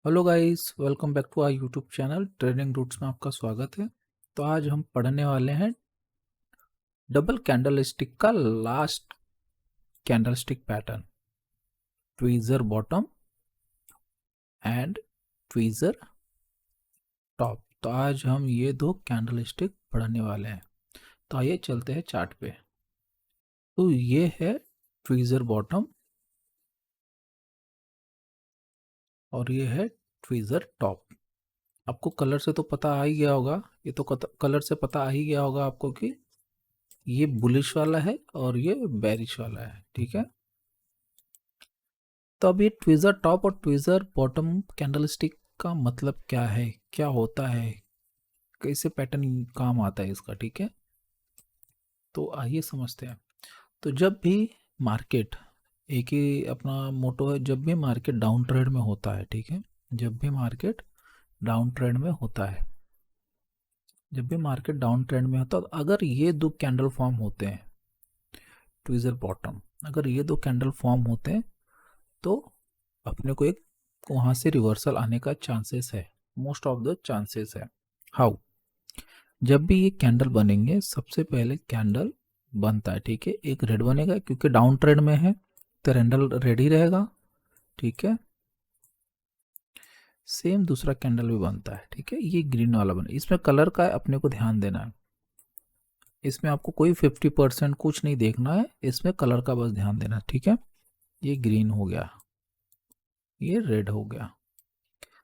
Hello guys, welcome back to our YouTube channel trading roots में आपका स्वागत है। तो आज हम पढ़ने वाले हैं डबल कैंडल स्टिक का last candle stick pattern, tweezer bottom and tweezer top. तो आज हम ये दो कैंडल स्टिक पढ़ने वाले हैं। तो आइए चलते हैं चार्ट पे। तो ये है ट्वीजर बॉटम और ये है ट्वीजर टॉप। आपको कलर से तो पता आ ही गया होगा, ये तो कलर से पता आ ही गया होगा आपको कि ये बुलिश वाला है और ये बेरिश वाला है। ठीक है, तो अब ये ट्विज़र टॉप और ट्विज़र बॉटम कैंडलस्टिक का मतलब क्या है, क्या होता है, कैसे पैटर्न काम आता है इसका। ठीक है, तो आइए समझते हैं। तो जब भी मार्केट, एक ही अपना मोटो है, जब भी मार्केट डाउन ट्रेड में होता है, ठीक है, जब भी मार्केट डाउन ट्रेड में होता है, जब भी मार्केट डाउन ट्रेंड में होता है, तो अगर ये दो कैंडल फॉर्म होते हैं, ट्विज़र बॉटम, अगर ये दो कैंडल फॉर्म होते हैं तो अपने को एक वहां से रिवर्सल आने का चांसेस है, मोस्ट ऑफ द चांसेस है। हाउ? जब भी ये कैंडल बनेंगे, सबसे पहले कैंडल बनता है, ठीक है, एक रेड बनेगा क्योंकि डाउन ट्रेंड में है तो कैंडल रेड ही रहेगा। ठीक है, सेम दूसरा कैंडल भी बनता है, ठीक है, ये ग्रीन वाला बना। इसमें कलर का अपने को ध्यान देना है, इसमें आपको कोई 50% कुछ नहीं देखना है, इसमें कलर का बस ध्यान देना है। ठीक है, ये ग्रीन हो गया, ये रेड हो गया।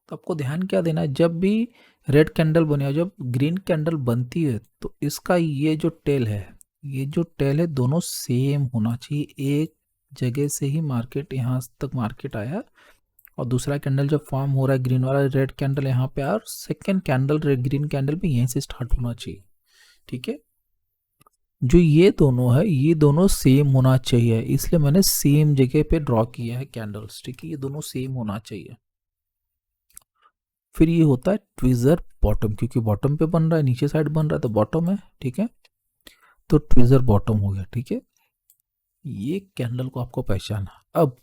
तो आपको ध्यान क्या देना है, जब भी रेड कैंडल बने, जब ग्रीन कैंडल बनती है, तो इसका ये जो टेल है, ये जो टेल है, दोनों सेम होना चाहिए। एक जगह से ही मार्केट यहाँ तक मार्केट आया और दूसरा कैंडल जब फॉर्म हो रहा है, ग्रीन वाला रेड कैंडल यहाँ पे आया और सेकेंड कैंडल ग्रीन कैंडल भी यहीं से स्टार्ट होना चाहिए। ठीक है, जो ये दोनों है, ये दोनों सेम होना चाहिए, इसलिए मैंने सेम जगह पे ड्रॉ किया है कैंडल्स। ठीक है, ये दोनों सेम होना चाहिए। फिर ये होता है ट्विज़र बॉटम, क्योंकि बॉटम पे बन रहा है, नीचे साइड बन रहा है तो बॉटम है। ठीक है, तो ट्विज़र बॉटम हो गया। ठीक है, ये कैंडल को आपको पहचाना। अब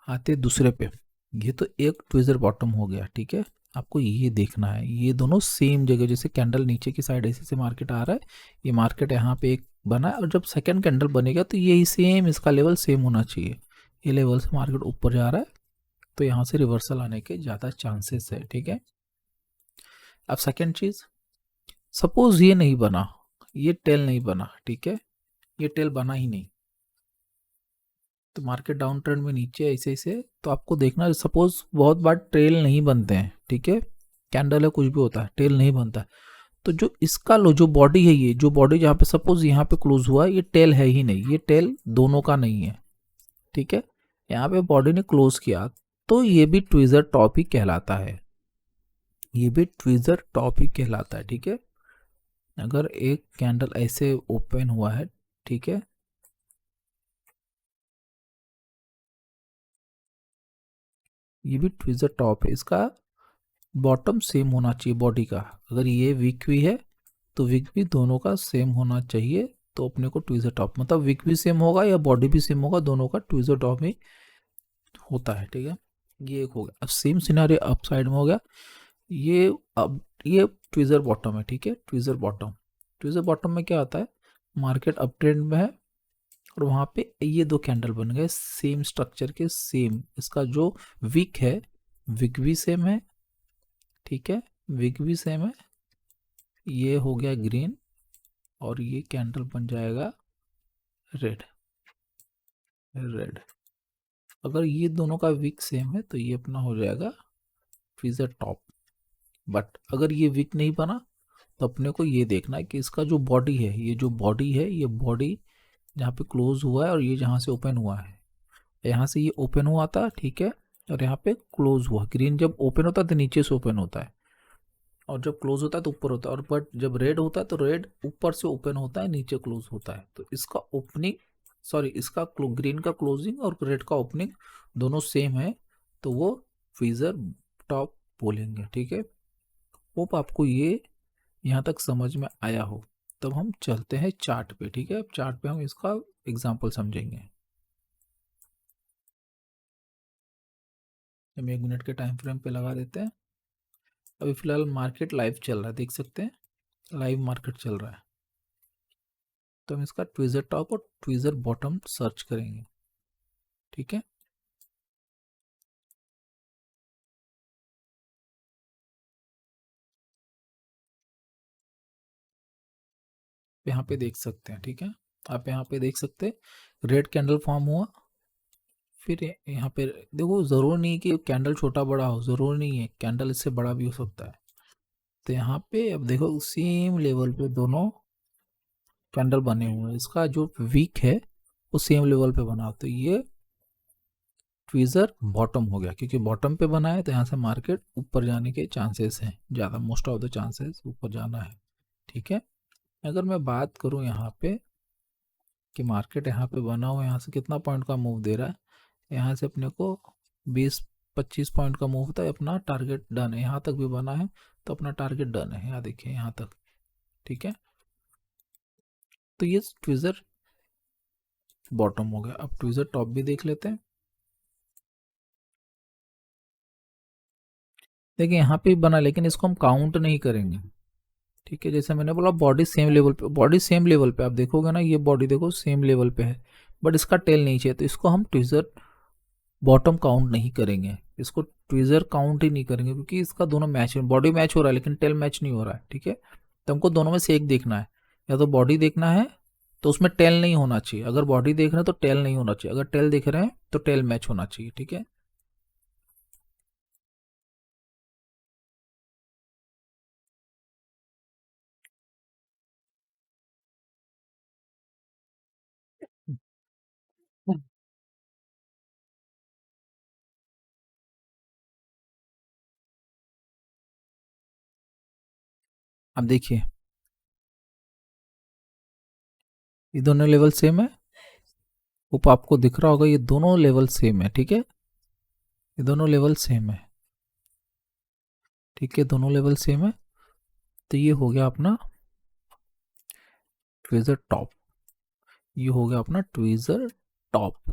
आते दूसरे पे, ये तो एक ट्विज़र बॉटम हो गया। ठीक है, आपको ये देखना है, ये दोनों सेम जगह, जैसे कैंडल नीचे की साइड ऐसे से मार्केट आ रहा है, ये मार्केट यहाँ पे एक बना है और जब सेकंड कैंडल बनेगा तो यही सेम, इसका लेवल सेम होना चाहिए। ये लेवल से मार्केट ऊपर जा रहा है तो यहाँ से रिवर्सल आने के ज़्यादा चांसेस है। ठीक है, अब सेकेंड चीज़, सपोज ये नहीं बना, ये टेल नहीं बना, ठीक है, ये टेल बना ही नहीं, तो मार्केट डाउन ट्रेंड में नीचे ऐसे ऐसे, तो आपको देखना है, सपोज बहुत बार टेल नहीं बनते हैं, ठीक है, कैंडल है कुछ भी होता है, टेल नहीं बनता है, तो जो इसका लो जो बॉडी है, ये जो बॉडी जहाँ पे सपोज यहाँ पे क्लोज हुआ, ये टेल है ही नहीं, ये टेल दोनों का नहीं है। ठीक है, यहाँ पे बॉडी ने क्लोज किया तो ये भी ट्विज़र टॉप ही कहलाता है, ये भी ट्विज़र टॉप ही कहलाता है। ठीक है, अगर एक कैंडल ऐसे ओपन हुआ है, ठीक है, ये भी ट्विज़र टॉप है, इसका बॉटम सेम होना चाहिए बॉडी का। अगर ये वीक भी है तो वीक भी दोनों का सेम होना चाहिए, तो अपने को ट्विज़र टॉप, मतलब वीक भी सेम होगा या बॉडी भी सेम होगा, दोनों का ट्विज़र टॉप ही होता है। ठीक है, ये एक हो गया। अब सेम सिनारियो अप साइड में हो गया, ये अब ये ट्विज़र बॉटम है। ठीक है, ट्विज़र बॉटम, ट्विज़र बॉटम में क्या होता है, मार्केट अप ट्रेंड में है और वहाँ पे ये दो कैंडल बन गए सेम स्ट्रक्चर के, सेम, इसका जो विक है, विक भी सेम है। ठीक है, विक भी सेम है, ये हो गया ग्रीन और ये कैंडल बन जाएगा रेड, रेड। अगर ये दोनों का विक सेम है तो ये अपना हो जाएगा ट्विज़र टॉप। बट अगर ये विक नहीं बना तो अपने को ये देखना है कि इसका जो बॉडी है, ये जो बॉडी है, ये बॉडी जहाँ पे क्लोज हुआ है और ये जहाँ से ओपन हुआ है, यहाँ से ये ओपन हुआ था, ठीक है, और यहाँ पे क्लोज हुआ। ग्रीन जब ओपन होता है तो नीचे से ओपन होता है और जब क्लोज होता है तो ऊपर होता है, और बट जब रेड होता है तो रेड ऊपर से ओपन होता है, नीचे क्लोज होता है। तो इसका ओपनिंग, सॉरी, इसका ग्रीन का क्लोजिंग और रेड का ओपनिंग दोनों सेम है, तो वो ट्विज़र टॉप बोलेंगे। ठीक है, होप आपको ये यहाँ तक समझ में आया हो। तब हम चलते हैं चार्ट पे। ठीक है, चार्ट पे हम इसका एग्जाम्पल समझेंगे। हम 1 मिनट के टाइम फ्रेम पे लगा देते हैं। अभी फिलहाल मार्केट लाइव चल रहा है, देख सकते हैं लाइव मार्केट चल रहा है। तो हम इसका ट्विज़र टॉप और ट्विज़र बॉटम सर्च करेंगे, ठीक है। यहाँ पे देख सकते हैं, ठीक है। आप यहाँ पे देख सकते हैं रेड कैंडल फॉर्म हुआ। फिर यहाँ पे देखो, ज़रूर नहीं कि कैंडल छोटा बड़ा हो, ज़रूर नहीं है, कैंडल इससे बड़ा भी हो सकता है। तो यहाँ पे अब देखो सेम लेवल पे दोनों कैंडल बने हुए हैं। इसका जो वीक है वो सेम लेवल पे बना, तो ये ट्वीज़र बॉटम हो गया। क्योंकि बॉटम पे बना है तो यहाँ से मार्केट ऊपर जाने के चांसेस हैं ज़्यादा, मोस्ट ऑफ द चांसेस ऊपर जाना है, ठीक है। अगर मैं बात करूँ यहाँ पे कि मार्केट यहाँ पे बना हुआ, यहाँ से कितना पॉइंट का मूव दे रहा है, यहाँ से अपने को 20-25 पॉइंट का मूव था, अपना टारगेट डन है। यहाँ तक भी बना है तो अपना टारगेट डन है, यहाँ देखिए यहाँ तक, ठीक है। तो ये ट्विज़र बॉटम हो गया। अब ट्विज़र टॉप भी देख लेते हैं। देखिए यहाँ पे बना, लेकिन इसको हम काउंट नहीं करेंगे, ठीक है। जैसे मैंने बोला बॉडी सेम लेवल पे, बॉडी सेम लेवल पे आप देखोगे ना, ये बॉडी देखो सेम लेवल पे है, बट इसका टेल नीचे है, तो इसको हम ट्विज़र बॉटम काउंट नहीं करेंगे, इसको ट्विज़र काउंट ही नहीं करेंगे, क्योंकि इसका दोनों मैच है, बॉडी मैच हो रहा है लेकिन टेल मैच नहीं हो रहा है, ठीक है। तो हमको दोनों में से एक देखना है, या तो बॉडी देखना है तो उसमें टेल नहीं होना चाहिए, अगर बॉडी देख रहे हैं तो टेल नहीं होना चाहिए, अगर टेल देख रहे हैं तो टेल मैच होना चाहिए, ठीक है। अब देखिए ये दोनों लेवल सेम है, ऊपर आपको दिख रहा होगा ये दोनों लेवल सेम है, ठीक है। ये दोनों लेवल सेम है, ठीक है, दोनों लेवल सेम है। तो ये हो गया अपना ट्विज़र टॉप, ये हो गया अपना ट्विज़र टॉप।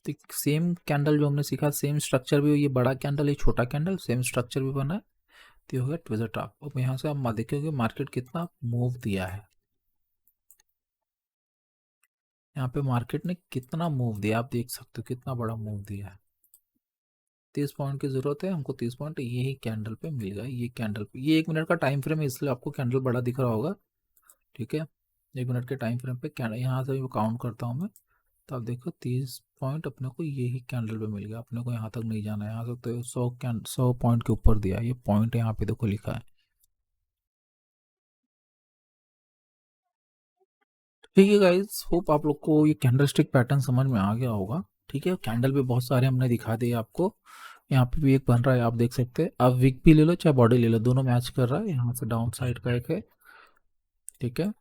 तो सेम कैंडल जो हमने सीखा, सेम स्ट्रक्चर भी, ये बड़ा कैंडल, ये छोटा कैंडल, सेम स्ट्रक्चर भी बना है। तो ये हो गया ट्विज़र टॉप। अब यहाँ से आप देखोगे मार्केट कितना मूव दिया है, यहाँ पे मार्केट ने कितना मूव दिया आप देख सकते हो, कितना बड़ा मूव दिया है। 30 पॉइंट की जरूरत है हमको, 30 पॉइंट यही कैंडल पे मिल गया, ये कैंडल पे। ये 1 मिनट का टाइम फ्रेम है, इसलिए आपको कैंडल बड़ा दिख रहा होगा, ठीक है। 1 मिनट के टाइम फ्रेम पे कैंडल, यहाँ से भी काउंट करता हूँ मैं, तो आप देखो 30 पॉइंट अपने को यही कैंडल पे मिल गया। अपने को यहाँ तक नहीं जाना है, यहाँ तक तो 100 पॉइंट के ऊपर दिया, ये पॉइंट यहाँ पे देखो लिखा है, ठीक है गाइस। होप आप लोग को ये कैंडल स्टिक पैटर्न समझ में आ गया होगा, ठीक है। कैंडल भी बहुत सारे हमने दिखा दिए आपको, यहाँ पे भी एक बन रहा है, आप देख सकते हैं। आप विक भी ले लो चाहे बॉडी ले लो, दोनों मैच कर रहा है। यहाँ से डाउन साइड का एक है, ठीक है।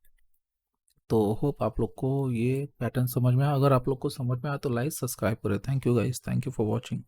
तो होप आप लोग को ये पैटर्न समझ में आया। अगर आप लोग को समझ में आया तो लाइक सब्सक्राइब करें। Thank you guys, thank you for watching.